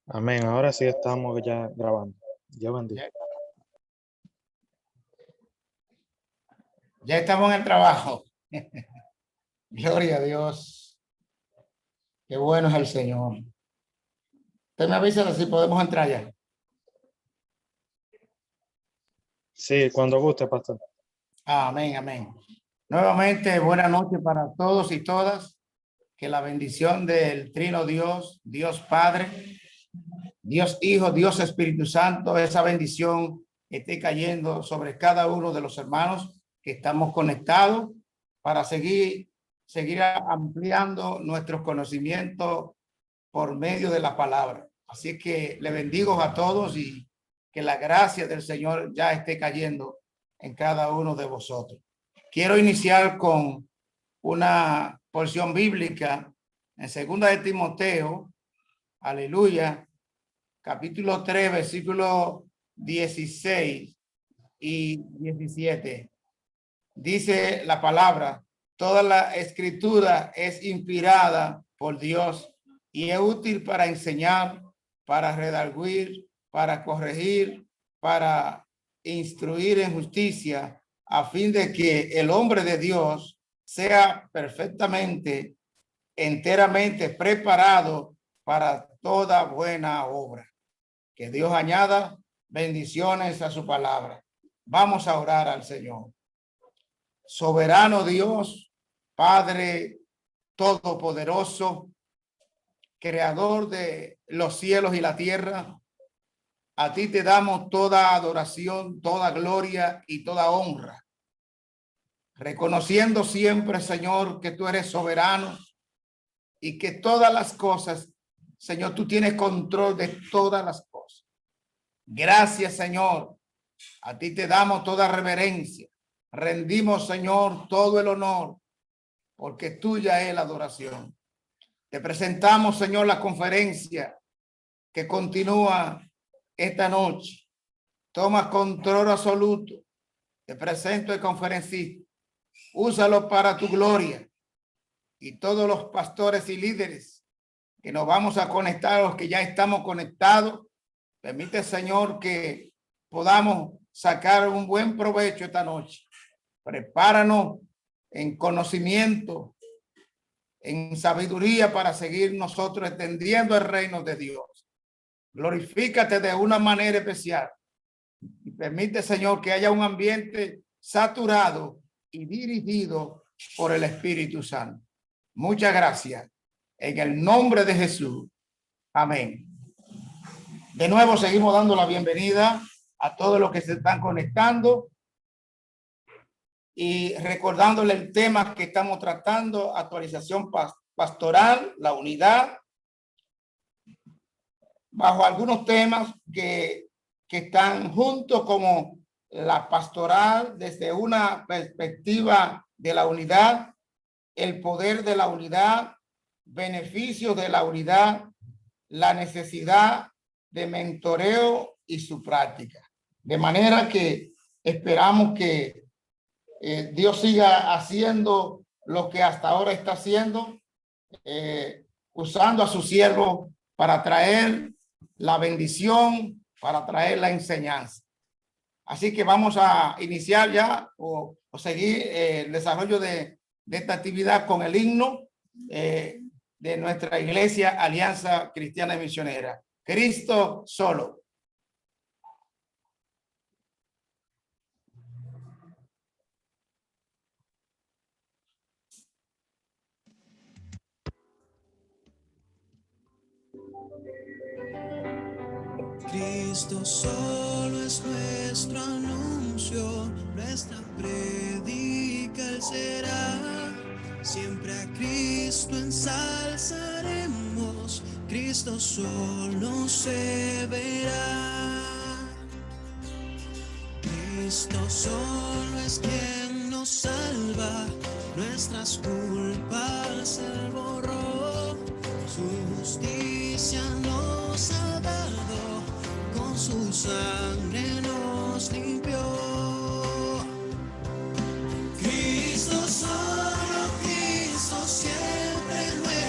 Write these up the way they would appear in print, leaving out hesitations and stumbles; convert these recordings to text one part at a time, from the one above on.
Amén. Ahora sí estamos ya grabando. Dios bendiga. Ya estamos en el trabajo. Gloria a Dios. Qué bueno es el Señor. Usted me avisa si podemos entrar ya. Sí, cuando guste, pastor. Amén, amén. Nuevamente, buenas noches para todos y todas. Que la bendición del Trino Dios, Dios Padre, Dios Hijo, Dios Espíritu Santo, esa bendición esté cayendo sobre cada uno de los hermanos que estamos conectados para seguir ampliando nuestros conocimientos por medio de la palabra. Así que le bendigo a todos y que la gracia del Señor ya esté cayendo en cada uno de vosotros. Quiero iniciar con una porción bíblica en segunda de Timoteo, aleluya, capítulo 3, versículos 16 y 17. Dice la palabra: toda la escritura es inspirada por Dios y es útil para enseñar, para redarguir, para corregir, para instruir en justicia, a fin de que el hombre de Dios sea perfectamente, enteramente preparado para toda buena obra. Que Dios añada bendiciones a su palabra. Vamos a orar al Señor. Soberano Dios, Padre todopoderoso, creador de los cielos y la tierra, a ti te damos toda adoración, toda gloria y toda honra, reconociendo siempre, Señor, que tú eres soberano y que todas las cosas, Señor, tú tienes control de todas las cosas. Gracias, Señor. A ti te damos toda reverencia. Rendimos, Señor, todo el honor, porque tuya es la adoración. Te presentamos, Señor, la conferencia que continúa esta noche. Toma control absoluto. Te presento el conferencista. Úsalo para tu gloria. Y todos los pastores y líderes que nos vamos a conectar, los que ya estamos conectados, permite, Señor, que podamos sacar un buen provecho esta noche. Prepáranos en conocimiento, en sabiduría para seguir nosotros extendiendo el reino de Dios. Glorifícate de una manera especial y permite, Señor, que haya un ambiente saturado y dirigido por el Espíritu Santo. Muchas gracias. En el nombre de Jesús. Amén. De nuevo seguimos dando la bienvenida a todos los que se están conectando y recordándole el tema que estamos tratando: actualización pastoral, la unidad, bajo algunos temas que están juntos, como la pastoral desde una perspectiva de la unidad, el poder de la unidad, beneficios de la unidad, la necesidad de mentoreo y su práctica. De manera que esperamos que Dios siga haciendo lo que hasta ahora está haciendo, usando a su siervo para traer la bendición, para traer la enseñanza. Así que vamos a iniciar ya o seguir el desarrollo de esta actividad con el himno de nuestra iglesia Alianza Cristiana y Misionera. Cristo solo. Cristo solo es nuestro anuncio, nuestra predica Él será. Siempre a Cristo ensalzaremos, Cristo solo se verá. Cristo solo es quien nos salva, nuestras culpas Él borró, su justicia nos ha dado, con su sangre nos limpió. Cristo solo, Cristo siempre nuestro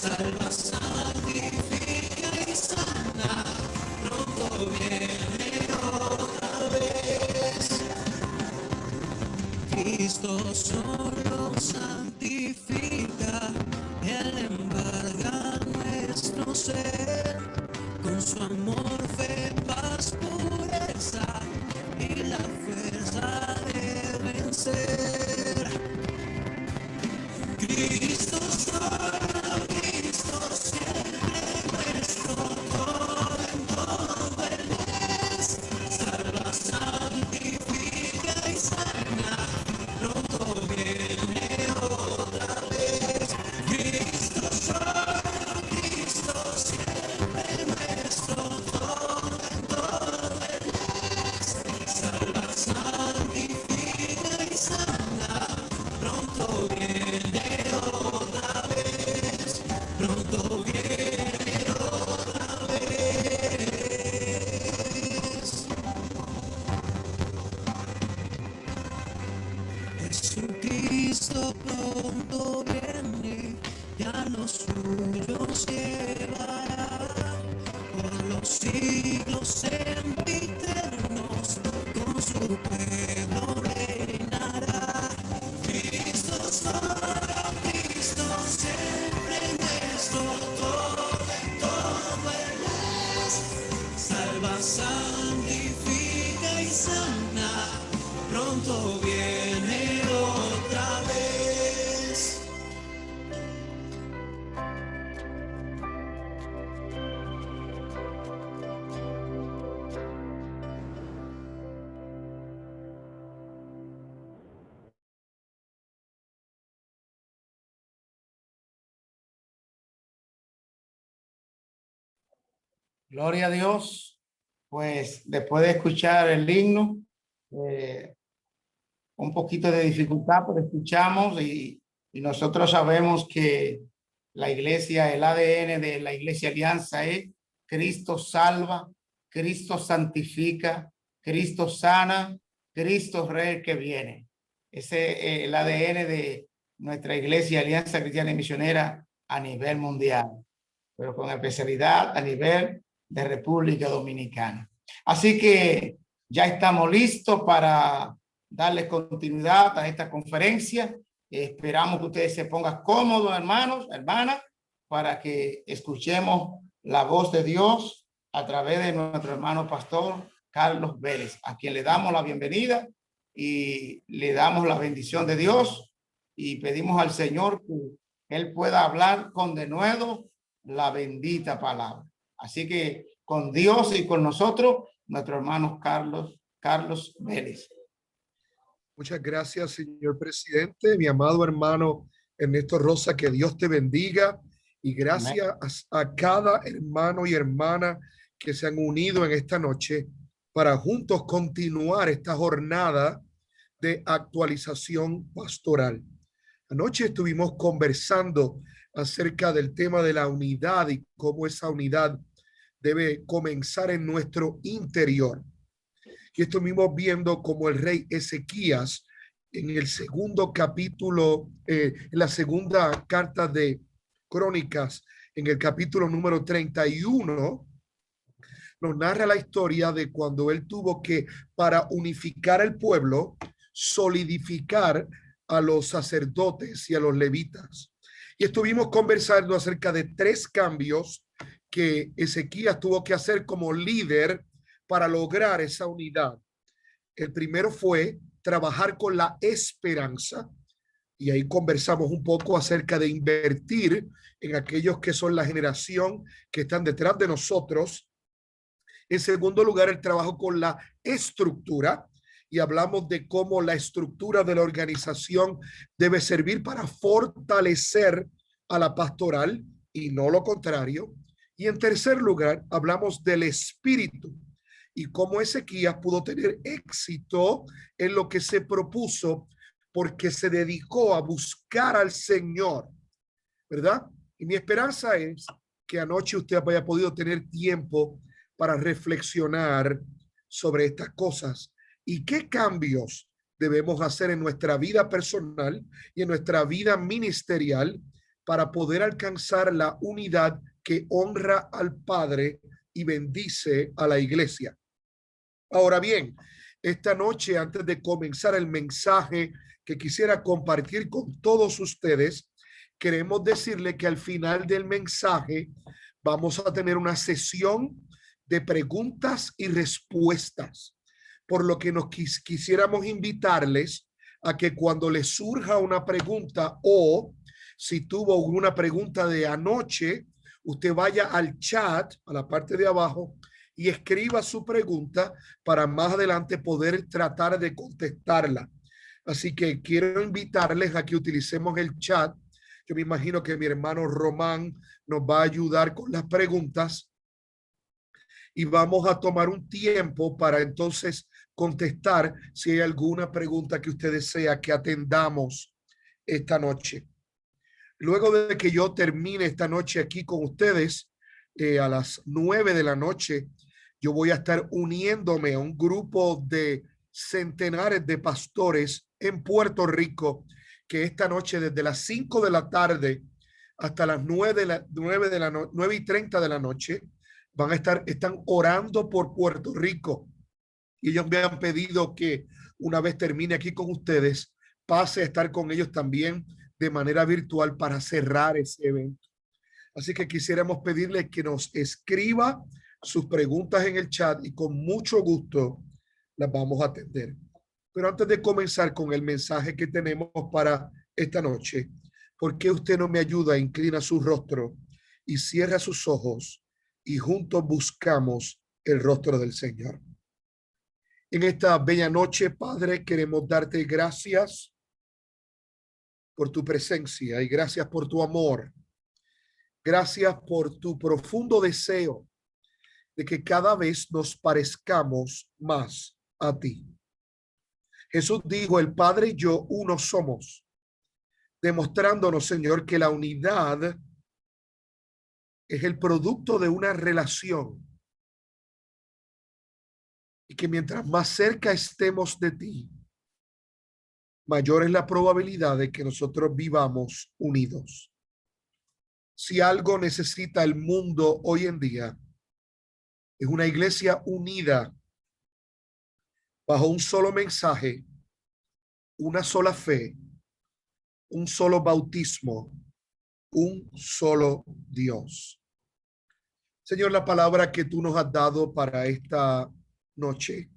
salva, santifica y sana, pronto viene otra vez. Cristo solo santifica, Él embarga nuestro ser con su amor, fe, paz, pureza y la fuerza de vencer. Cristo solo, Cristo siempre nuestro, todo en todo Él es. Salva, santifica y sana, pronto viene otra vez. Cristo solo, Cristo siempre nuestro, todo en todo Él es. Salva, santifica y sana, pronto viene otra vez. Pronto viene otra vez. Jesucristo pronto viene, ya los suyos llevará por los siglos sempiternos, con su pueblo reinará. Cristo solo, Cristo siempre nuestro, todo en todo Él es. Salva, santifica y sana, pronto viene otra vez. Gloria a Dios. Pues después de escuchar el himno, un poquito de dificultad, pero escuchamos y nosotros sabemos que la iglesia, el ADN de la iglesia Alianza es Cristo salva, Cristo santifica, Cristo sana, Cristo Rey que viene. Ese es el ADN de nuestra iglesia Alianza Cristiana y Misionera a nivel mundial, pero con especialidad a nivel de República Dominicana. Así que ya estamos listos para darle continuidad a esta conferencia. Esperamos que ustedes se pongan cómodos, hermanos, hermanas, para que escuchemos la voz de Dios a través de nuestro hermano pastor Carlos Vélez, a quien le damos la bienvenida y le damos la bendición de Dios y pedimos al Señor que Él pueda hablar con denuedo la bendita palabra. Así que con Dios y con nosotros, nuestro hermano Carlos Vélez. Muchas gracias, señor presidente. Mi amado hermano Ernesto Rosa, que Dios te bendiga. Y gracias a cada hermano y hermana que se han unido en esta noche para juntos continuar esta jornada de actualización pastoral. Anoche estuvimos conversando acerca del tema de la unidad y cómo esa unidad debe comenzar en nuestro interior. Y estuvimos viendo cómo el rey Ezequías en el segundo capítulo, en la segunda carta de Crónicas, en el capítulo número 31, nos narra la historia de cuando él tuvo que, para unificar el pueblo, solidificar a los sacerdotes y a los levitas. Y estuvimos conversando acerca de 3 cambios que Ezequías tuvo que hacer como líder para lograr esa unidad. El primero fue trabajar con la esperanza, y ahí conversamos un poco acerca de invertir en aquellos que son la generación que están detrás de nosotros. En segundo lugar, el trabajo con la estructura, y hablamos de cómo la estructura de la organización debe servir para fortalecer a la pastoral y no lo contrario. Y en tercer lugar, hablamos del espíritu y cómo Ezequías pudo tener éxito en lo que se propuso porque se dedicó a buscar al Señor, ¿verdad? Y mi esperanza es que anoche usted haya podido tener tiempo para reflexionar sobre estas cosas y qué cambios debemos hacer en nuestra vida personal y en nuestra vida ministerial para poder alcanzar la unidad que honra al Padre y bendice a la iglesia. Ahora bien, esta noche, antes de comenzar el mensaje que quisiera compartir con todos ustedes, queremos decirle que al final del mensaje vamos a tener una sesión de preguntas y respuestas, por lo que nos quisiéramos invitarles a que cuando les surja una pregunta o si tuvo una pregunta de anoche, usted vaya al chat, a la parte de abajo, y escriba su pregunta para más adelante poder tratar de contestarla. Así que quiero invitarles a que utilicemos el chat. Yo me imagino que mi hermano Román nos va a ayudar con las preguntas y vamos a tomar un tiempo para entonces contestar si hay alguna pregunta que usted desea que atendamos esta noche. Luego de que yo termine esta noche aquí con ustedes, a las 9 de la noche, yo voy a estar uniéndome a un grupo de centenares de pastores en Puerto Rico, que esta noche desde las 5 de la tarde hasta las 9:30 de la noche, están orando por Puerto Rico. Y ellos me han pedido que una vez termine aquí con ustedes, pase a estar con ellos también de manera virtual para cerrar ese evento. Así que quisiéramos pedirle que nos escriba sus preguntas en el chat y con mucho gusto las vamos a atender. Pero antes de comenzar con el mensaje que tenemos para esta noche, ¿por qué usted no me ayuda? Inclina su rostro y cierra sus ojos y juntos buscamos el rostro del Señor. En esta bella noche, Padre, queremos darte gracias por tu presencia y gracias por tu amor. Gracias por tu profundo deseo de que cada vez nos parezcamos más a ti. Jesús dijo, el Padre y yo uno somos, demostrándonos, Señor, que la unidad es el producto de una relación y que mientras más cerca estemos de ti, mayor es la probabilidad de que nosotros vivamos unidos. Si algo necesita el mundo hoy en día, es una iglesia unida bajo un solo mensaje, una sola fe, un solo bautismo, un solo Dios. Señor, la palabra que tú nos has dado para esta noche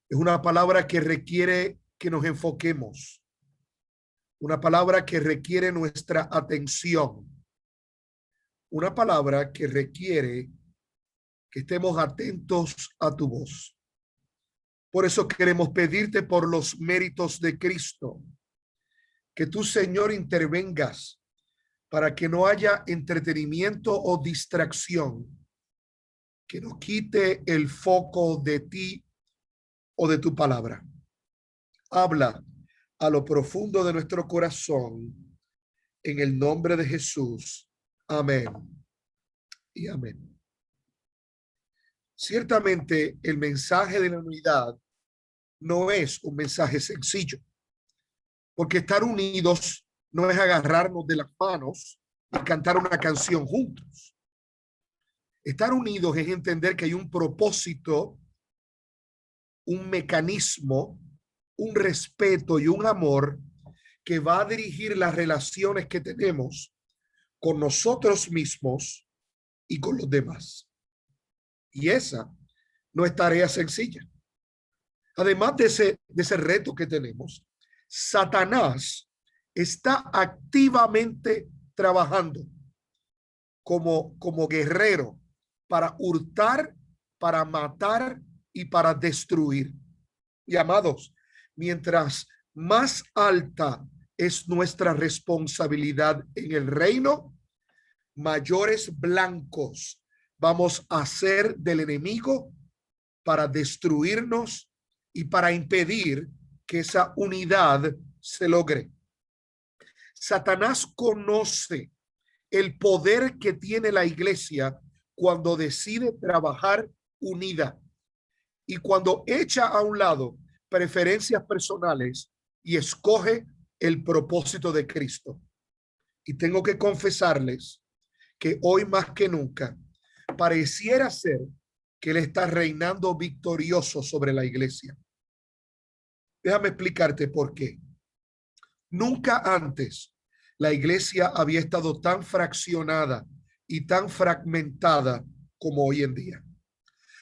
es una palabra que requiere que nos enfoquemos, una palabra que requiere nuestra atención, una palabra que requiere que estemos atentos a tu voz. Por eso queremos pedirte por los méritos de Cristo, que tú, Señor, intervengas para que no haya entretenimiento o distracción que nos quite el foco de ti o de tu palabra. Habla a lo profundo de nuestro corazón en el nombre de Jesús. Amén y amén. Ciertamente el mensaje de la unidad no es un mensaje sencillo, porque estar unidos no es agarrarnos de las manos y cantar una canción juntos. Estar unidos es entender que hay un propósito, un mecanismo, un respeto y un amor que va a dirigir las relaciones que tenemos con nosotros mismos y con los demás. Y esa no es tarea sencilla. Además de ese reto que tenemos, Satanás está activamente trabajando como guerrero para hurtar, para matar y para destruir. Y amados, mientras más alta es nuestra responsabilidad en el reino, mayores blancos vamos a ser del enemigo para destruirnos y para impedir que esa unidad se logre. Satanás conoce el poder que tiene la iglesia cuando decide trabajar unida y cuando echa a un lado preferencias personales y escoge el propósito de Cristo. Y tengo que confesarles que hoy más que nunca pareciera ser que Él está reinando victorioso sobre la iglesia. Déjame explicarte por qué. Nunca antes la iglesia había estado tan fraccionada y tan fragmentada como hoy en día.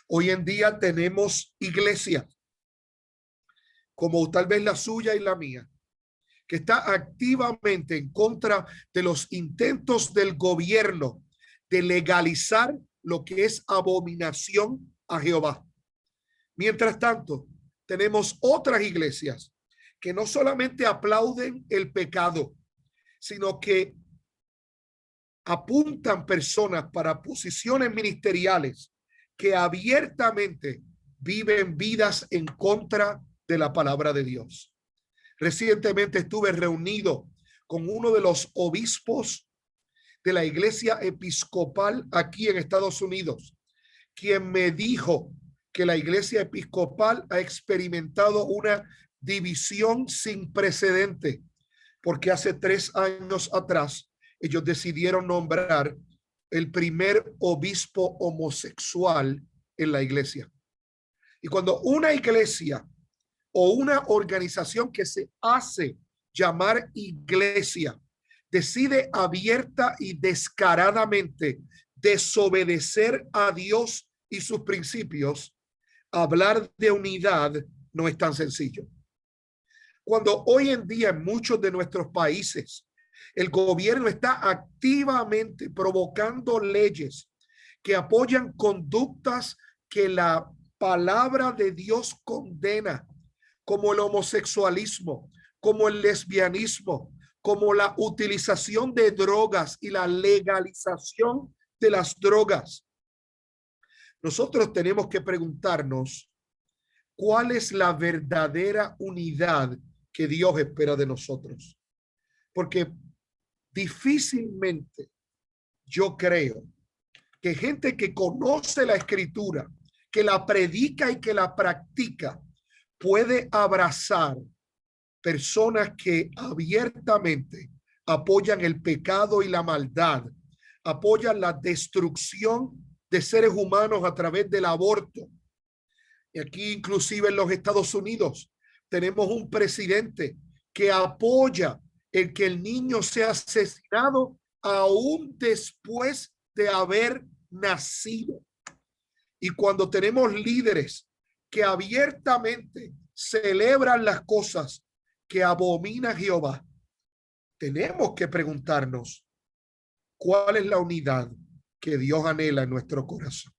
Hoy en día tenemos iglesias como tal vez la suya y la mía, que está activamente en contra de los intentos del gobierno de legalizar lo que es abominación a Jehová. Mientras tanto, tenemos otras iglesias que no solamente aplauden el pecado, sino que apuntan personas para posiciones ministeriales que abiertamente viven vidas en contra de la palabra de Dios. Recientemente estuve reunido con uno de los obispos de la iglesia episcopal aquí en Estados Unidos, quien me dijo que la iglesia episcopal ha experimentado una división sin precedente, porque hace 3 años atrás ellos decidieron nombrar el primer obispo homosexual en la iglesia. Y cuando una iglesia o una organización que se hace llamar iglesia decide abierta y descaradamente desobedecer a Dios y sus principios, hablar de unidad no es tan sencillo. Cuando hoy en día en muchos de nuestros países el gobierno está activamente provocando leyes que apoyan conductas que la palabra de Dios condena, como el homosexualismo, como el lesbianismo, como la utilización de drogas y la legalización de las drogas. Nosotros tenemos que preguntarnos cuál es la verdadera unidad que Dios espera de nosotros. Porque difícilmente yo creo que gente que conoce la escritura, que la predica y que la practica, puede abrazar personas que abiertamente apoyan el pecado y la maldad, apoyan la destrucción de seres humanos a través del aborto. Y aquí inclusive en los Estados Unidos tenemos un presidente que apoya el que el niño sea asesinado aún después de haber nacido. Y cuando tenemos líderes que abiertamente celebran las cosas que abomina Jehová, tenemos que preguntarnos cuál es la unidad que Dios anhela en nuestro corazón.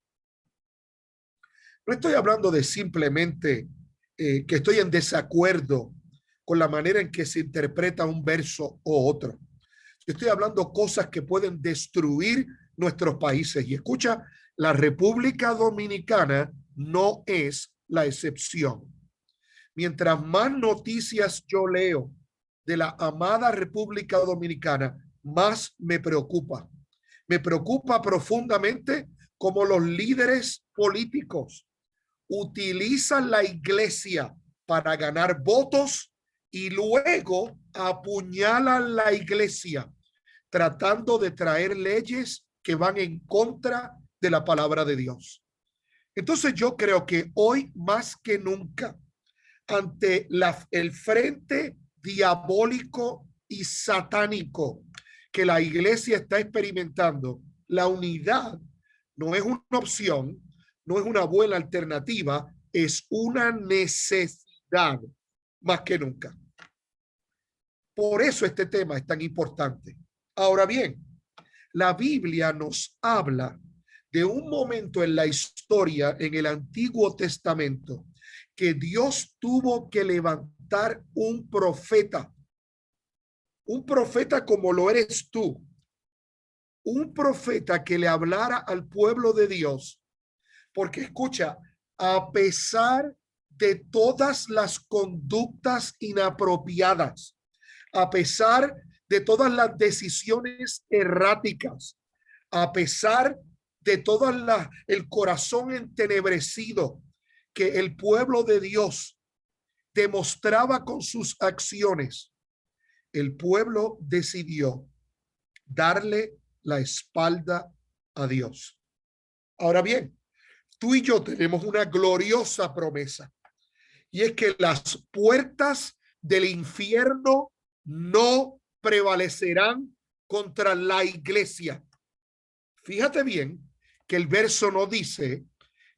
No estoy hablando de simplemente que estoy en desacuerdo con la manera en que se interpreta un verso o otro. Yo estoy hablando cosas que pueden destruir nuestros países. Y escucha, la República Dominicana no es la excepción. Mientras más noticias yo leo de la amada República Dominicana, más me preocupa. Me preocupa profundamente cómo los líderes políticos utilizan la iglesia para ganar votos y luego apuñalan la iglesia tratando de traer leyes que van en contra de la palabra de Dios. Entonces yo creo que hoy más que nunca, ante el frente diabólico y satánico que la iglesia está experimentando, la unidad no es una opción, no es una buena alternativa, es una necesidad más que nunca. Por eso este tema es tan importante. Ahora bien, la Biblia nos habla de un momento en la historia, en el Antiguo Testamento, que Dios tuvo que levantar un profeta como lo eres tú, un profeta que le hablara al pueblo de Dios. Porque escucha, a pesar de todas las conductas inapropiadas, a pesar de todas las decisiones erráticas, a pesar de todo el corazón entenebrecido que el pueblo de Dios demostraba con sus acciones, el pueblo decidió darle la espalda a Dios. Ahora bien, tú y yo tenemos una gloriosa promesa, y es que las puertas del infierno no prevalecerán contra la iglesia. Fíjate bien que el verso no dice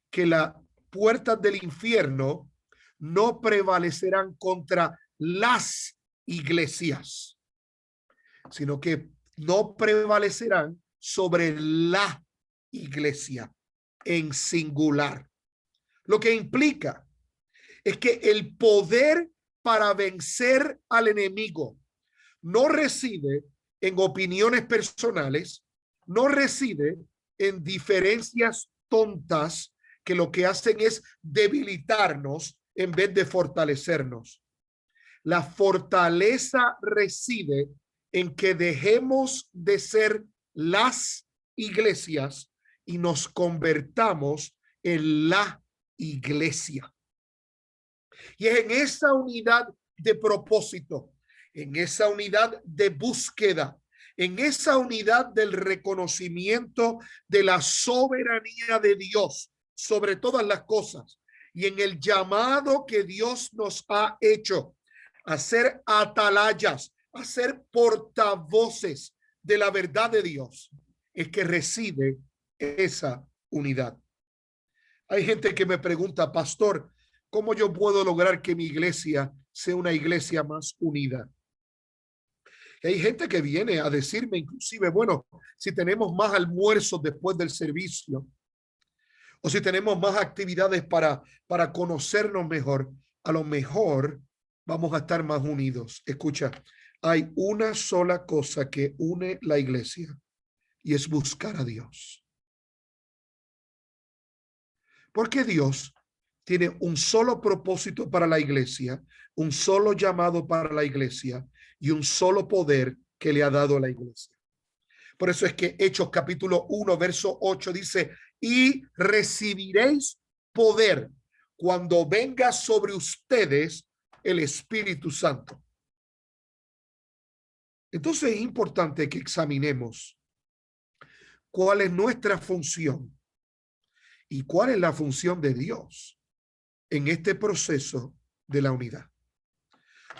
que las puertas del infierno no prevalecerán contra las iglesias, sino que no prevalecerán sobre la iglesia en singular. Lo que implica es que el poder para vencer al enemigo no reside en opiniones personales, no reside en diferencias tontas que lo que hacen es debilitarnos en vez de fortalecernos. La fortaleza reside en que dejemos de ser las iglesias y nos convertamos en la iglesia. Y es en esa unidad de propósito, en esa unidad de búsqueda, en esa unidad del reconocimiento de la soberanía de Dios sobre todas las cosas, y en el llamado que Dios nos ha hecho a ser atalayas, a ser portavoces de la verdad de Dios, es que reside esa unidad. Hay gente que me pregunta, pastor, ¿cómo yo puedo lograr que mi iglesia sea una iglesia más unida? Y hay gente que viene a decirme inclusive, bueno, si tenemos más almuerzos después del servicio, o si tenemos más actividades para conocernos mejor, a lo mejor vamos a estar más unidos. Escucha, hay una sola cosa que une la iglesia y es buscar a Dios. Porque Dios tiene un solo propósito para la iglesia, un solo llamado para la iglesia y un solo poder que le ha dado a la iglesia. Por eso es que Hechos capítulo 1, verso 8 dice, y recibiréis poder cuando venga sobre ustedes el Espíritu Santo. Entonces es importante que examinemos cuál es nuestra función y cuál es la función de Dios en este proceso de la unidad.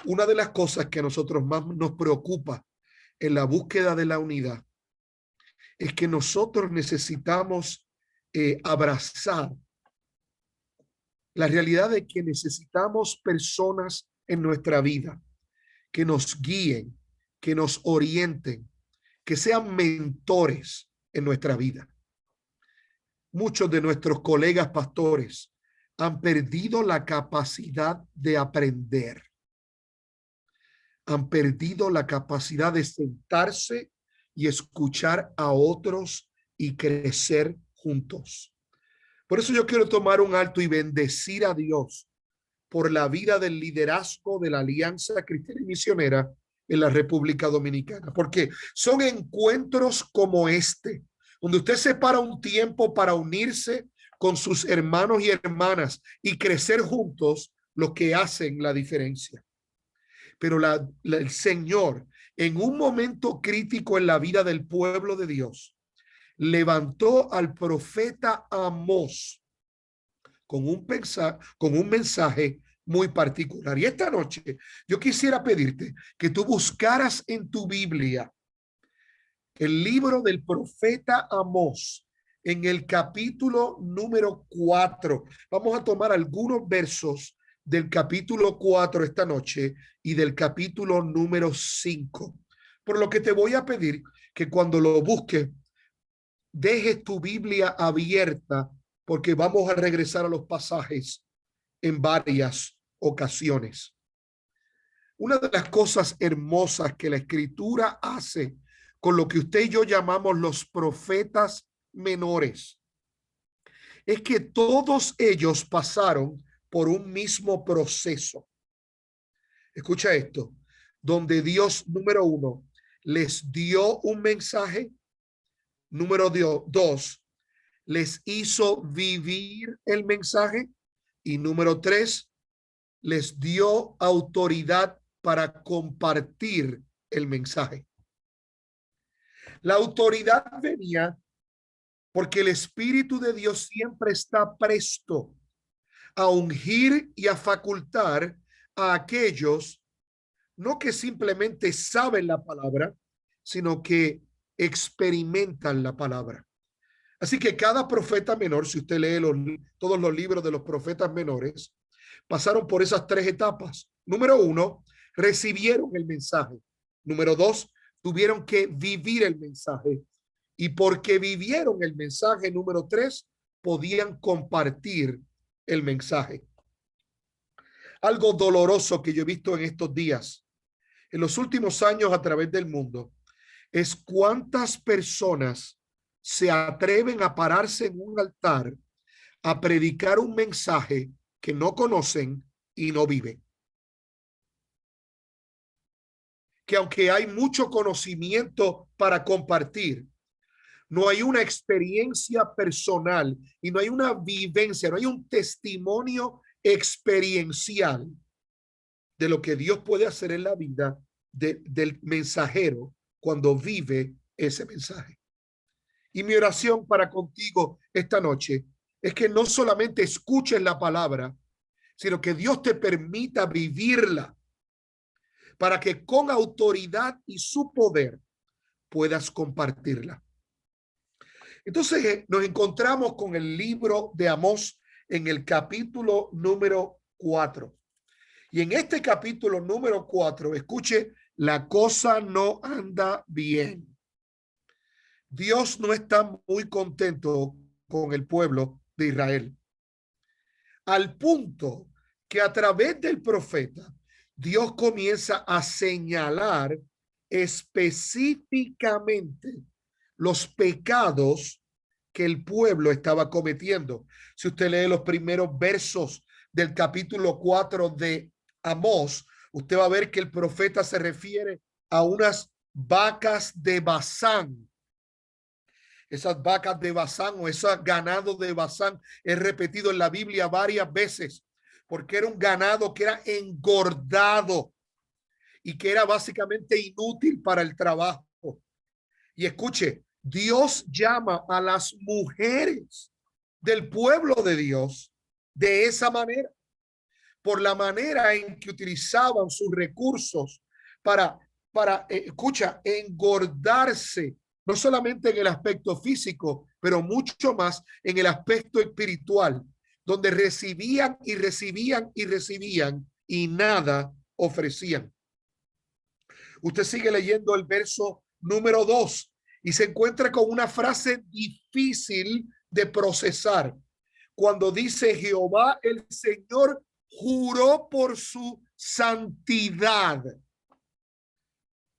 Una de las cosas que a nosotros más nos preocupa en la búsqueda de la unidad es que nosotros necesitamos abrazar la realidad de que necesitamos personas en nuestra vida que nos guíen, que nos orienten, que sean mentores en nuestra vida. Muchos de nuestros colegas pastores han perdido la capacidad de aprender. Han perdido la capacidad de sentarse y escuchar a otros y crecer juntos. Por eso yo quiero tomar un alto y bendecir a Dios por la vida del liderazgo de la Alianza Cristiana y Misionera en la República Dominicana, porque son encuentros como este, donde usted separa un tiempo para unirse con sus hermanos y hermanas y crecer juntos, lo que hacen la diferencia. Pero el Señor, en un momento crítico en la vida del pueblo de Dios, levantó al profeta Amós con un mensaje muy particular. Y esta noche yo quisiera pedirte que tú buscaras en tu Biblia el libro del profeta Amós en el capítulo número 4. Vamos a tomar algunos versos del capítulo 4 esta noche y del capítulo número 5. Por lo que te voy a pedir que cuando lo busques, dejes tu Biblia abierta, porque vamos a regresar a los pasajes en varias ocasiones. Una de las cosas hermosas que la Escritura hace con lo que usted y yo llamamos los profetas menores es que todos ellos pasaron por un mismo proceso. Escucha esto, donde Dios, número uno, les dio un mensaje. Número 2, les hizo vivir el mensaje. Y número 3, les dio autoridad para compartir el mensaje. La autoridad venía porque el Espíritu de Dios siempre está presto a ungir y a facultar a aquellos no que simplemente saben la palabra, sino que experimentan la palabra. Así que cada profeta menor, si usted lee todos los libros de los profetas menores, pasaron por esas tres etapas. Número uno, recibieron el mensaje. Número dos, tuvieron que vivir el mensaje. Y porque vivieron el mensaje, número tres, podían compartir el mensaje. Algo doloroso que yo he visto en estos días, en los últimos años a través del mundo, es cuántas personas se atreven a pararse en un altar a predicar un mensaje que no conocen y no viven. Que aunque hay mucho conocimiento para compartir, no hay una experiencia personal y no hay una vivencia, no hay un testimonio experiencial de lo que Dios puede hacer en la vida del mensajero cuando vive ese mensaje. Y mi oración para contigo esta noche es que no solamente escuches la palabra, sino que Dios te permita vivirla para que con autoridad y su poder puedas compartirla. Entonces nos encontramos con el libro de Amós en el capítulo número 4. Y en este capítulo número 4, escuche, la cosa no anda bien. Dios no está muy contento con el pueblo de Israel. Al punto que a través del profeta, Dios comienza a señalar específicamente los pecados que el pueblo estaba cometiendo. Si usted lee los primeros versos del capítulo 4 de Amós, usted va a ver que el profeta se refiere a unas vacas de Basán. Esas vacas de Basán o ese ganado de Basán es repetido en la Biblia varias veces porque era un ganado que era engordado y que era básicamente inútil para el trabajo. Y escuche, Dios llama a las mujeres del pueblo de Dios de esa manera, por la manera en que utilizaban sus recursos para escucha, engordarse, no solamente en el aspecto físico, pero mucho más en el aspecto espiritual, donde recibían y recibían y recibían y nada ofrecían. Usted sigue leyendo el verso número 2 y se encuentra con una frase difícil de procesar. Cuando dice Jehová el Señor juró por su santidad.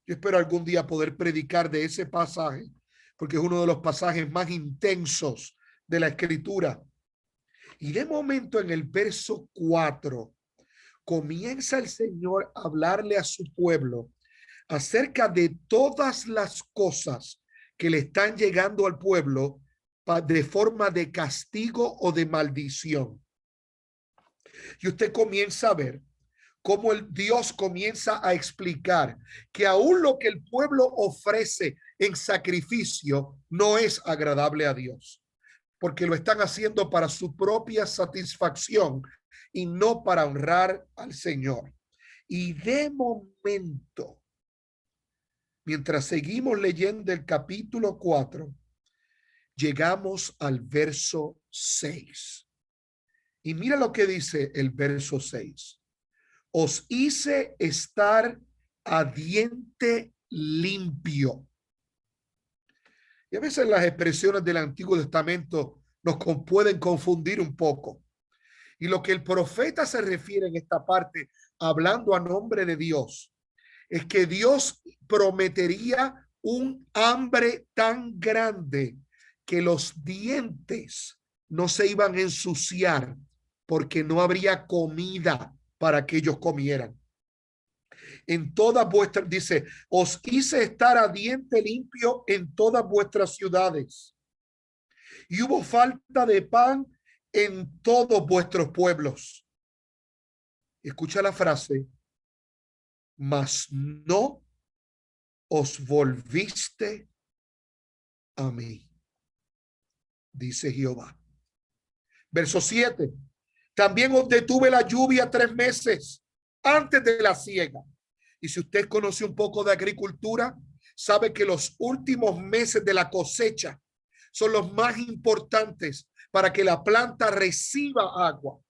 Yo espero algún día poder predicar de ese pasaje, porque es uno de los pasajes más intensos de la Escritura. Y de momento en el verso 4 comienza el Señor a hablarle a su pueblo acerca de todas las cosas que le están llegando al pueblo de forma de castigo o de maldición. Y usted comienza a ver cómo el Dios comienza a explicar que aún lo que el pueblo ofrece en sacrificio no es agradable a Dios, porque lo están haciendo para su propia satisfacción y no para honrar al Señor. Y de momento, mientras seguimos leyendo el capítulo 4, llegamos al verso 6. Y mira lo que dice el verso 6. Os hice estar a diente limpio. Y a veces las expresiones del Antiguo Testamento nos pueden confundir un poco. Y lo que el profeta se refiere en esta parte, hablando a nombre de Dios, es que Dios prometería un hambre tan grande que los dientes no se iban a ensuciar porque no habría comida para que ellos comieran. En todas vuestras, dice, os hice estar a diente limpio en todas vuestras ciudades. Y hubo falta de pan en todos vuestros pueblos. Escucha la frase, mas no os volviste a mí, dice Jehová. Verso 7. También os detuve la lluvia 3 meses antes de la siega. Y si usted conoce un poco de agricultura, sabe que los últimos meses de la cosecha son los más importantes para que la planta reciba agua.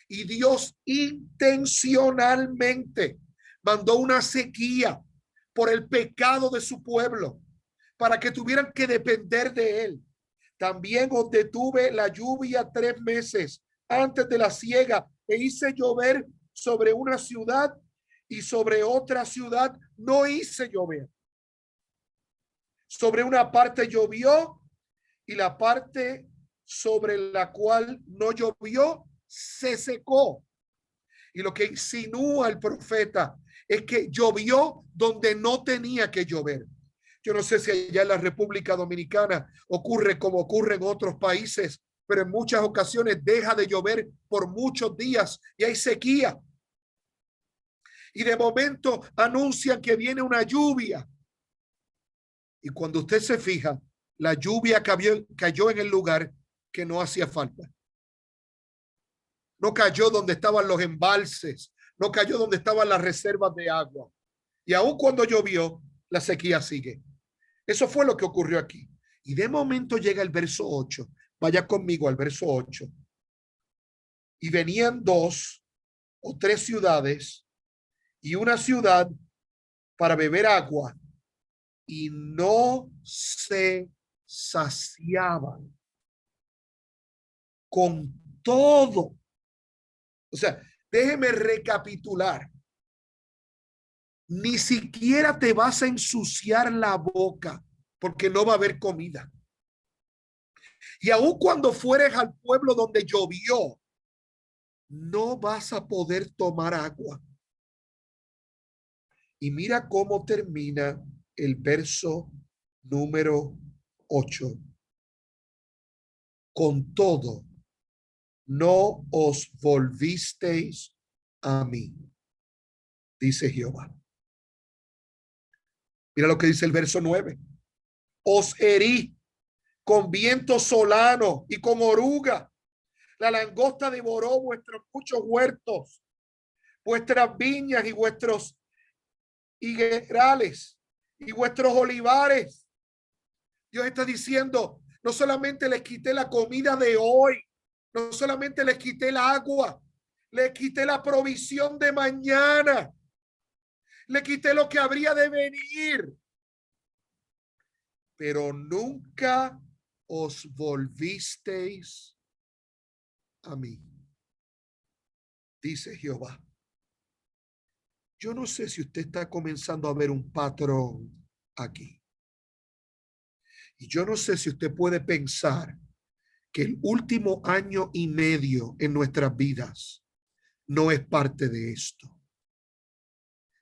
Y Dios intencionalmente mandó una sequía por el pecado de su pueblo, para que tuvieran que depender de él. También os detuve la lluvia 3 meses antes de la siega e hice llover sobre una ciudad y sobre otra ciudad no hice llover. Sobre una parte llovió y la parte sobre la cual no llovió se secó. Y lo que insinúa el profeta es que llovió donde no tenía que llover. Yo no sé si allá en la República Dominicana ocurre como ocurre en otros países, pero en muchas ocasiones deja de llover por muchos días y hay sequía. Y de momento anuncian que viene una lluvia. Y cuando usted se fija, la lluvia cayó en el lugar que no hacía falta. No cayó donde estaban los embalses, no cayó donde estaban las reservas de agua. Y aun cuando llovió, la sequía sigue. Eso fue lo que ocurrió aquí. Y de momento llega el verso 8. Vaya conmigo al verso 8. Y venían 2 o 3 ciudades y una ciudad para beber agua y no se saciaban. Con todo. O sea, déjeme recapitular. Ni siquiera te vas a ensuciar la boca porque no va a haber comida. Y aun cuando fueres al pueblo donde llovió, no vas a poder tomar agua. Y mira cómo termina el verso número 8. Con todo, no os volvisteis a mí, dice Jehová. Mira lo que dice el verso 9. Os herí con viento solano y con oruga. La langosta devoró vuestros muchos huertos, vuestras viñas y vuestros higuerales y vuestros olivares. Dios está diciendo, no solamente les quité la comida de hoy, no solamente les quité el agua, les quité la provisión de mañana, le quité lo que habría de venir, pero nunca os volvisteis a mí, dice Jehová. Yo no sé si usted está comenzando a ver un patrón aquí. Y yo no sé si usted puede pensar que el último año y medio en nuestras vidas no es parte de esto.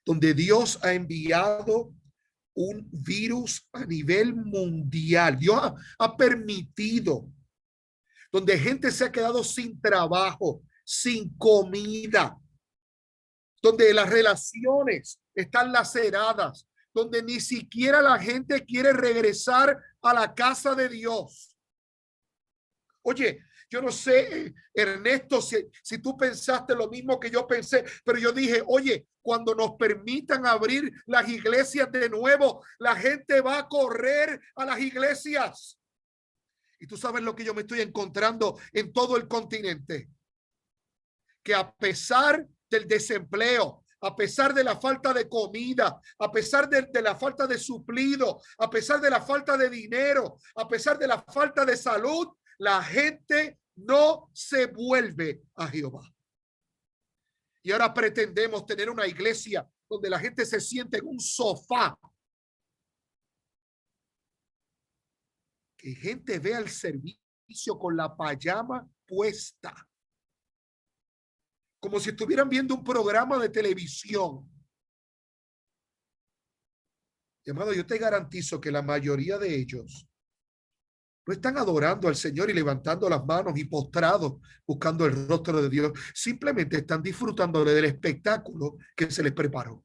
Donde Dios ha enviado un virus a nivel mundial. Dios ha permitido. Donde gente se ha quedado sin trabajo, sin comida. Donde las relaciones están laceradas. Donde ni siquiera la gente quiere regresar a la casa de Dios. Oye, yo no sé, Ernesto, si tú pensaste lo mismo que yo pensé, pero yo dije, oye, cuando nos permitan abrir las iglesias de nuevo, la gente va a correr a las iglesias. Y tú sabes lo que yo me estoy encontrando en todo el continente. Que a pesar del desempleo, a pesar de la falta de comida, a pesar de la falta de suplido, a pesar de la falta de dinero, a pesar de la falta de salud, la gente no se vuelve a Jehová. Y ahora pretendemos tener una iglesia donde la gente se siente en un sofá. Que gente vea el servicio con la pijama puesta. Como si estuvieran viendo un programa de televisión. Y, amado, yo te garantizo que la mayoría de ellos no están adorando al Señor y levantando las manos y postrados buscando el rostro de Dios. Simplemente están disfrutando del espectáculo que se les preparó.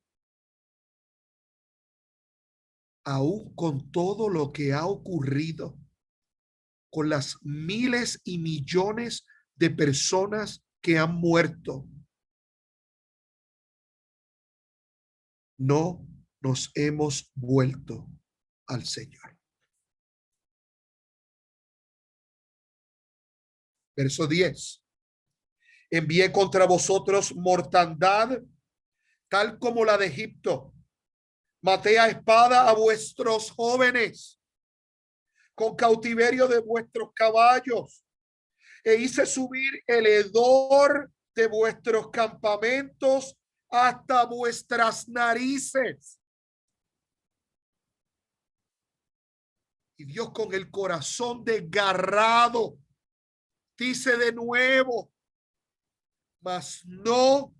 aún con todo lo que ha ocurrido, con las miles y millones de personas que han muerto, no nos hemos vuelto al Señor. Verso 10. Envié contra vosotros mortandad, tal como la de Egipto. Maté a espada a vuestros jóvenes, con cautiverio de vuestros caballos, e hice subir el hedor de vuestros campamentos hasta vuestras narices. Y Dios, con el corazón desgarrado, dice de nuevo: mas no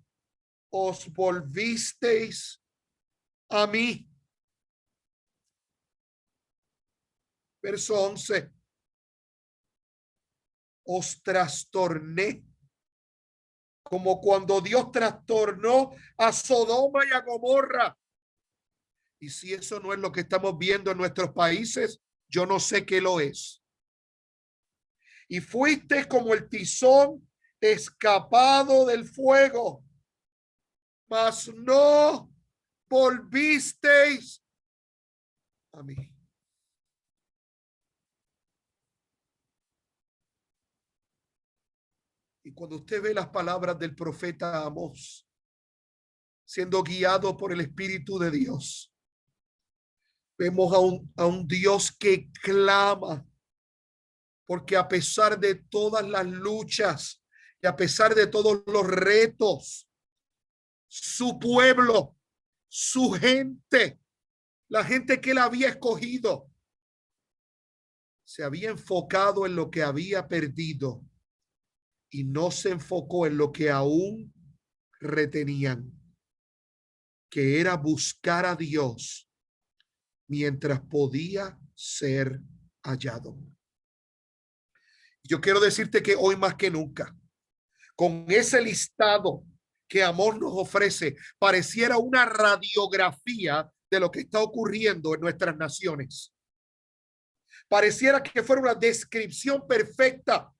os volvisteis a mí. Verso 11. Os trastorné como cuando Dios trastornó a Sodoma y a Gomorra. Y si eso no es lo que estamos viendo en nuestros países, yo no sé qué lo es. Y fuiste como el tizón escapado del fuego, mas no volvisteis a mí. Y cuando usted ve las palabras del profeta Amós, siendo guiado por el Espíritu de Dios, vemos a un Dios que clama, porque a pesar de todas las luchas y a pesar de todos los retos, su pueblo, su gente, la gente que él había escogido, se había enfocado en lo que había perdido y no se enfocó en lo que aún retenían, que era buscar a Dios mientras podía ser hallado. Yo quiero decirte que hoy más que nunca, con ese listado que Amós nos ofrece, pareciera una radiografía de lo que está ocurriendo en nuestras naciones. Pareciera que fuera una descripción perfecta.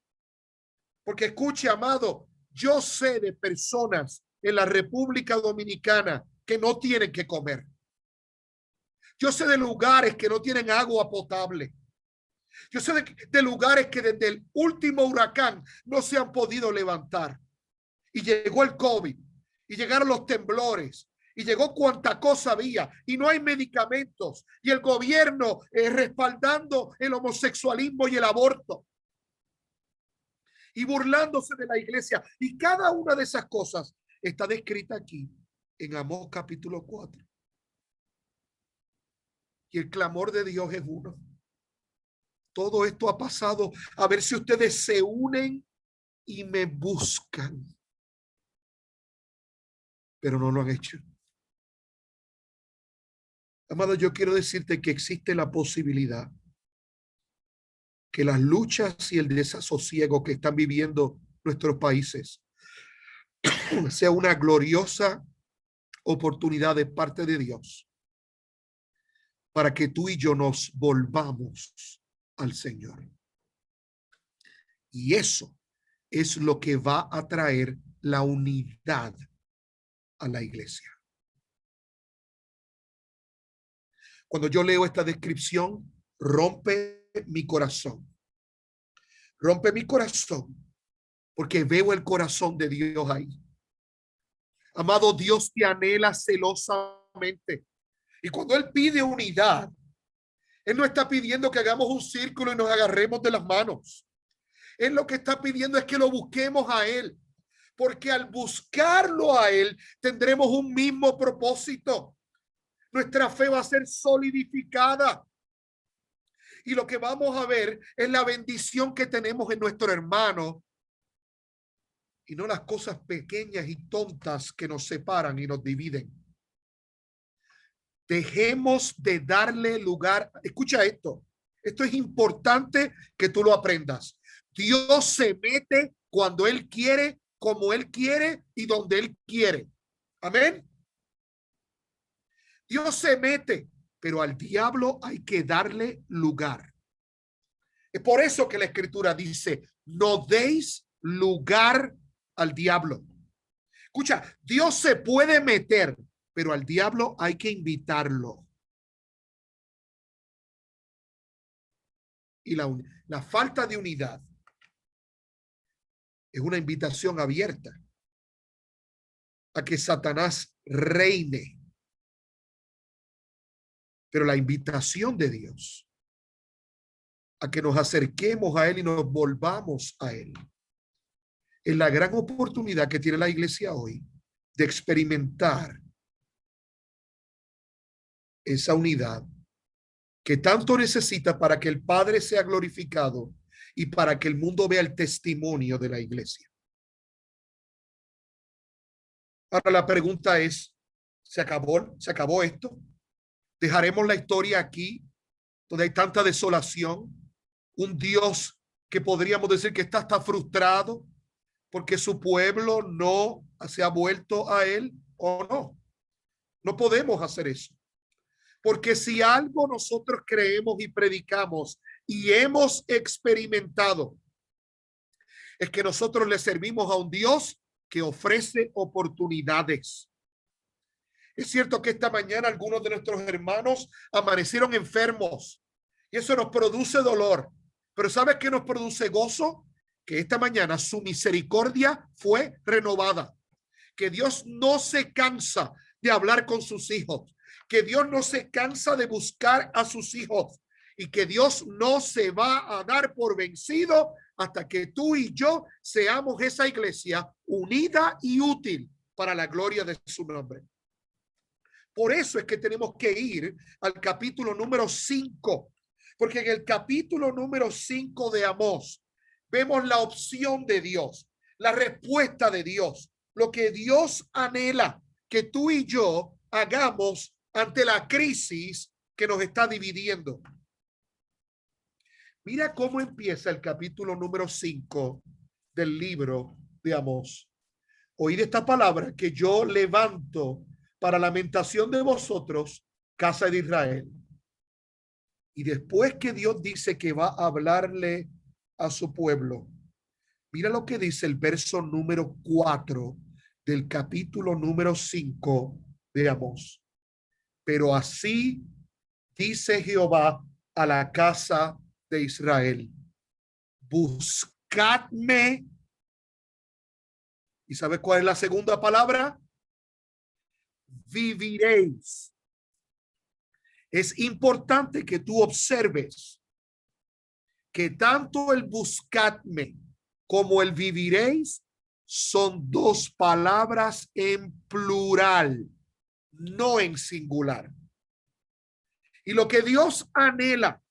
Porque escuche, amado, yo sé de personas en la República Dominicana que no tienen que comer. Yo sé de lugares que no tienen agua potable. Yo sé de lugares que desde el último huracán no se han podido levantar. Y llegó el COVID, y llegaron los temblores, y llegó cuanta cosa había, y no hay medicamentos, y el gobierno respaldando el homosexualismo y el aborto, y burlándose de la iglesia. Y cada una de esas cosas está descrita aquí en Amós capítulo 4. Y el clamor de Dios es uno. Todo esto ha pasado a ver si ustedes se unen y me buscan. Pero no lo han hecho. Amado, yo quiero decirte que existe la posibilidad que las luchas y el desasosiego que están viviendo nuestros países sea una gloriosa oportunidad de parte de Dios para que tú y yo nos volvamos al Señor. Y eso es lo que va a traer la unidad a la iglesia. Cuando yo leo esta descripción, rompe mi corazón. Rompe mi corazón porque veo el corazón de Dios ahí. Amado, Dios te anhela celosamente. Y cuando Él pide unidad, Él no está pidiendo que hagamos un círculo y nos agarremos de las manos. Él lo que está pidiendo es que lo busquemos a Él. Porque al buscarlo a Él, tendremos un mismo propósito. Nuestra fe va a ser solidificada. Y lo que vamos a ver es la bendición que tenemos en nuestro hermano y no las cosas pequeñas y tontas que nos separan y nos dividen. Dejemos de darle lugar. Escucha esto. Esto es importante que tú lo aprendas. Dios se mete cuando Él quiere, como Él quiere y donde Él quiere. Amén. Dios se mete pero al diablo hay que darle lugar. Es por eso que la Escritura dice, no deis lugar al diablo. Escucha, Dios se puede meter, pero al diablo hay que invitarlo. Y la falta de unidad es una invitación abierta a que Satanás reine. Pero la invitación de Dios a que nos acerquemos a Él y nos volvamos a Él es la gran oportunidad que tiene la iglesia hoy de experimentar esa unidad que tanto necesita para que el Padre sea glorificado y para que el mundo vea el testimonio de la iglesia. Ahora la pregunta es, ¿se acabó esto? ¿Dejaremos la historia aquí, donde hay tanta desolación? Un Dios que podríamos decir que está frustrado porque su pueblo no se ha vuelto a Él, ¿o no? No podemos hacer eso. Porque si algo nosotros creemos y predicamos y hemos experimentado, es que nosotros le servimos a un Dios que ofrece oportunidades. Es cierto que esta mañana algunos de nuestros hermanos amanecieron enfermos y eso nos produce dolor. Pero ¿sabes qué nos produce gozo? Que esta mañana su misericordia fue renovada. Que Dios no se cansa de hablar con sus hijos. Que Dios no se cansa de buscar a sus hijos. Y que Dios no se va a dar por vencido hasta que tú y yo seamos esa iglesia unida y útil para la gloria de su nombre. Por eso es que tenemos que ir al capítulo número 5, porque en el capítulo número 5 de Amós vemos la opción de Dios, la respuesta de Dios, lo que Dios anhela que tú y yo hagamos ante la crisis que nos está dividiendo. Mira cómo empieza el capítulo número 5 del libro de Amós. Oíd esta palabra que yo levanto para lamentación de vosotros, casa de Israel. Y después que Dios dice que va a hablarle a su pueblo, mira lo que dice el verso número 4 del capítulo número 5 de Amós. Pero así dice Jehová a la casa de Israel: buscadme. ¿Y sabes cuál es la segunda palabra? Viviréis. Es importante que tú observes que tanto el buscadme como el viviréis son dos palabras en plural, no en singular. Y lo que Dios anhela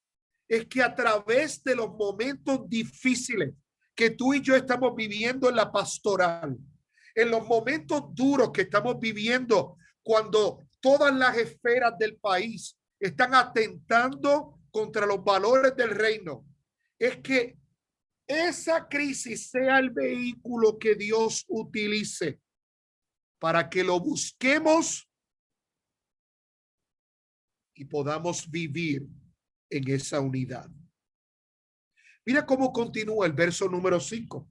es que a través de los momentos difíciles que tú y yo estamos viviendo en la pastoral, en los momentos duros que estamos viviendo, cuando todas las esferas del país están atentando contra los valores del reino, es que esa crisis sea el vehículo que Dios utilice para que lo busquemos y podamos vivir en esa unidad. Mira cómo continúa el verso número 5.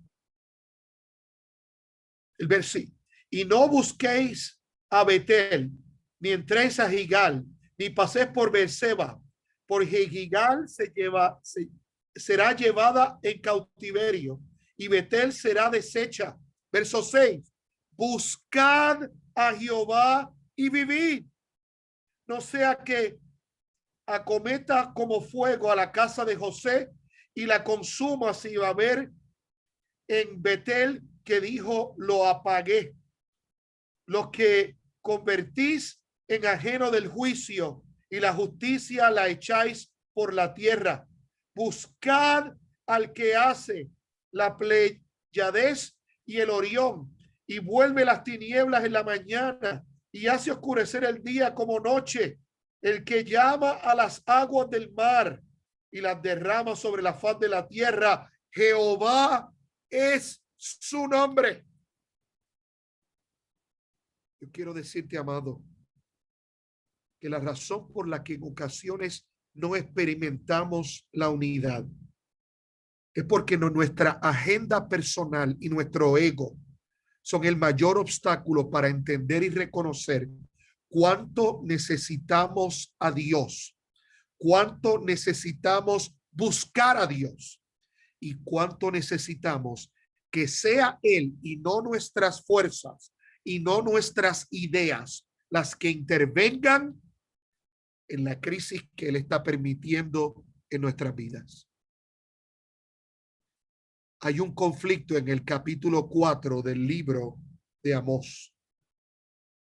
El versículo: y no busquéis a Betel, ni entréis a Gigal, ni paséis por Beerseba, porque Gigal será llevada en cautiverio y Betel será deshecha. Verso 6: buscad a Jehová y vivid, no sea que acometa como fuego a la casa de José y la consuma, si va a haber en Betel que dijo: lo apagué. Los que convertís en ajeno del juicio y la justicia la echáis por la tierra. Buscad al que hace la Pleiades y el Orión y vuelve las tinieblas en la mañana y hace oscurecer el día como noche, el que llama a las aguas del mar y las derrama sobre la faz de la tierra. Jehová es su nombre. Yo quiero decirte, amado, que la razón por la que en ocasiones no experimentamos la unidad es porque nuestra agenda personal y nuestro ego son el mayor obstáculo para entender y reconocer cuánto necesitamos a Dios, cuánto necesitamos buscar a Dios y cuánto necesitamos que sea Él y no nuestras fuerzas y no nuestras ideas las que intervengan en la crisis que Él está permitiendo en nuestras vidas. Hay un conflicto en el capítulo 4 del libro de Amós.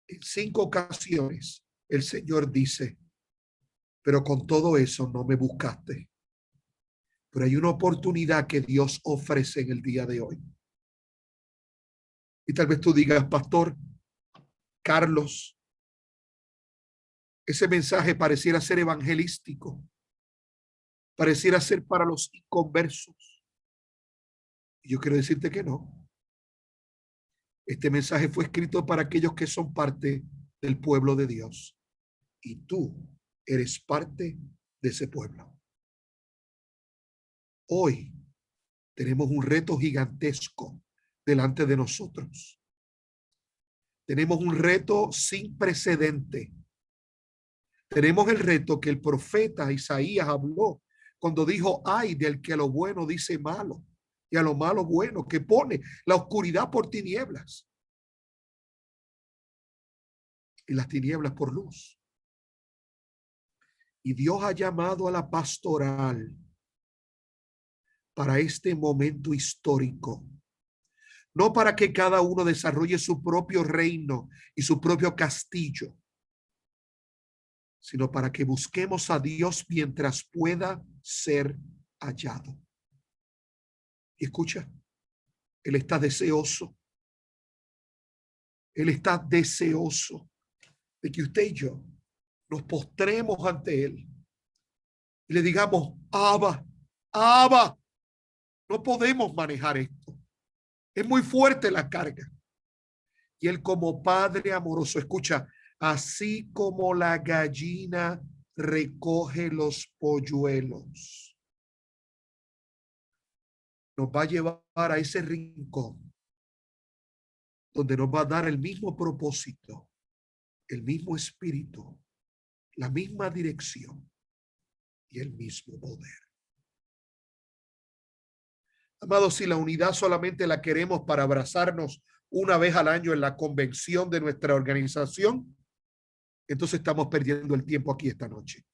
En 5 ocasiones el Señor dice, pero con todo eso no me buscaste. Pero hay una oportunidad que Dios ofrece en el día de hoy. Y tal vez tú digas, Pastor Carlos, ese mensaje pareciera ser evangelístico, pareciera ser para los inconversos. Y yo quiero decirte que no. Este mensaje fue escrito para aquellos que son parte del pueblo de Dios. Y tú eres parte de ese pueblo. Hoy tenemos un reto gigantesco delante de nosotros. Tenemos un reto sin precedente. Tenemos el reto que el profeta Isaías habló cuando dijo, ay del que a lo bueno dice malo y a lo malo bueno, que pone la oscuridad por tinieblas y las tinieblas por luz. Y Dios ha llamado a la pastoral para este momento histórico. No para que cada uno desarrolle su propio reino y su propio castillo, sino para que busquemos a Dios mientras pueda ser hallado. Y escucha, Él está deseoso. Él está deseoso de que usted y yo nos postremos ante Él y le digamos, Abba, Abba, no podemos manejar esto. Es muy fuerte la carga. Y Él como Padre amoroso, escucha, así como la gallina recoge los polluelos, nos va a llevar a ese rincón donde nos va a dar el mismo propósito, el mismo espíritu, la misma dirección y el mismo poder. Amados, si la unidad solamente la queremos para abrazarnos una vez al año en la convención de nuestra organización, entonces estamos perdiendo el tiempo aquí esta noche.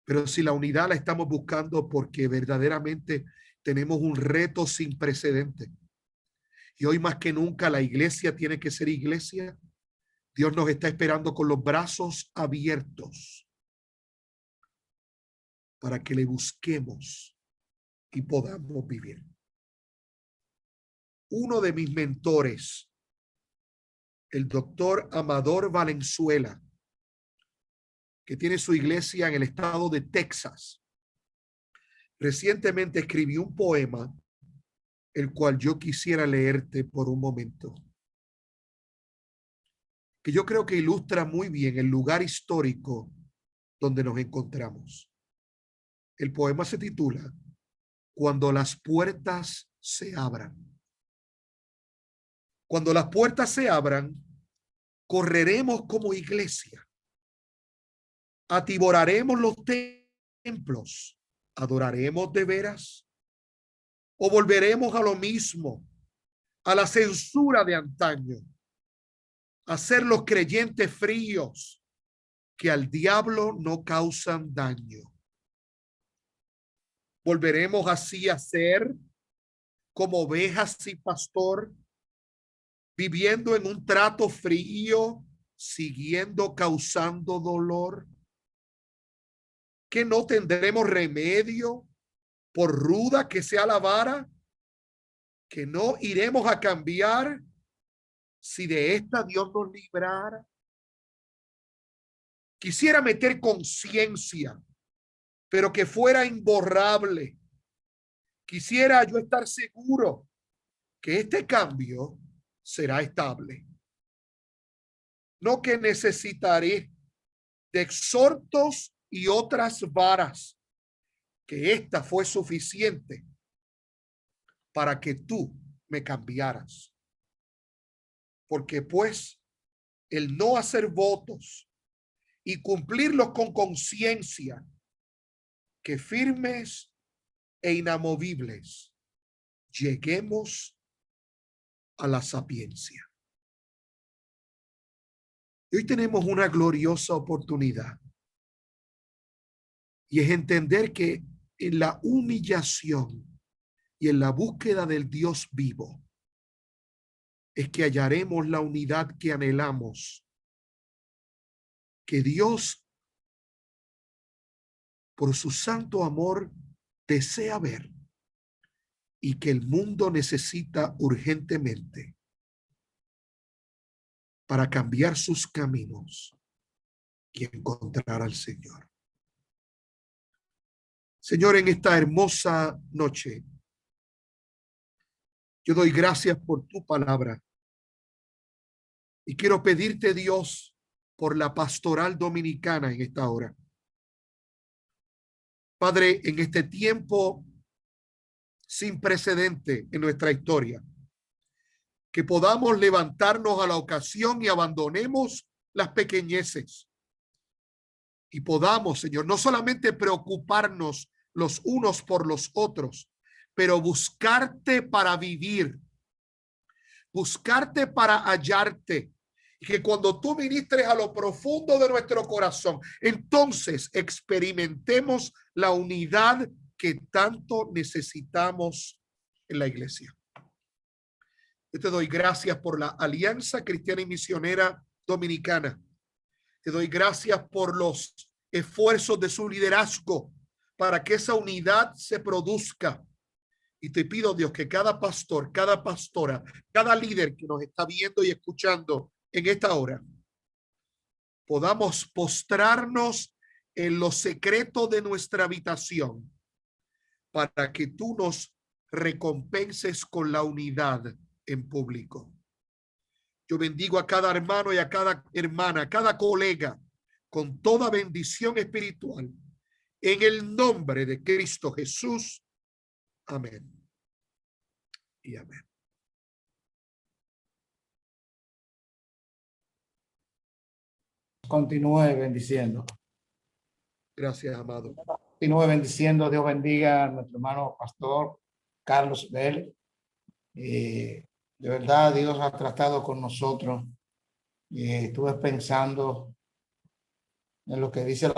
Pero si la unidad la estamos buscando porque verdaderamente tenemos un reto sin precedente, y hoy más que nunca la iglesia tiene que ser iglesia, Dios nos está esperando con los brazos abiertos para que le busquemos y podamos vivir. Uno de mis mentores, el doctor Amador Valenzuela, que tiene su iglesia en el estado de Texas, recientemente escribió un poema, el cual yo quisiera leerte por un momento, que yo creo que ilustra muy bien el lugar histórico donde nos encontramos. El poema se titula Cuando las puertas se abran. Cuando las puertas se abran, correremos como iglesia, atiboraremos los templos, adoraremos de veras, o volveremos a lo mismo, a la censura de antaño, a ser los creyentes fríos que al diablo no causan daño. Volveremos así a ser como ovejas sin pastor, viviendo en un trato frío, siguiendo causando dolor, que no tendremos remedio por ruda que sea la vara, que no iremos a cambiar si de esta Dios nos librara. Quisiera meter conciencia, pero que fuera imborrable. Quisiera yo estar seguro que este cambio será estable. no que necesitaré de exhortos y otras varas, que esta fue suficiente para que tú me cambiaras. Porque pues el no hacer votos y cumplirlos con conciencia, que firmes e inamovibles lleguemos a la sapiencia. Y hoy tenemos una gloriosa oportunidad, y es entender que en la humillación y en la búsqueda del Dios vivo es que hallaremos la unidad que anhelamos, que Dios, por su santo amor, desea ver y que el mundo necesita urgentemente para cambiar sus caminos y encontrar al Señor. Señor, en esta hermosa noche, yo doy gracias por tu palabra y quiero pedirte, Dios, por la pastoral dominicana en esta hora. Padre, en este tiempo sin precedente en nuestra historia, que podamos levantarnos a la ocasión y abandonemos las pequeñeces y podamos, Señor, no solamente preocuparnos los unos por los otros, pero buscarte para vivir, buscarte para hallarte, y que cuando tú ministres a lo profundo de nuestro corazón, entonces experimentemos la unidad que tanto necesitamos en la iglesia. Yo te doy gracias por la Alianza Cristiana y Misionera Dominicana. Te doy gracias por los esfuerzos de su liderazgo para que esa unidad se produzca. Y te pido, Dios, que cada pastor, cada pastora, cada líder que nos está viendo y escuchando en esta hora, podamos postrarnos en los secretos de nuestra habitación para que tú nos recompenses con la unidad en público. Yo bendigo a cada hermano y a cada hermana, a cada colega, con toda bendición espiritual, en el nombre de Cristo Jesús. Amén. Y amén. Continúe bendiciendo. Gracias, amado. Continúe bendiciendo. Dios bendiga a nuestro hermano pastor Carlos Bell. De verdad, Dios ha tratado con nosotros. Estuve pensando en lo que dice la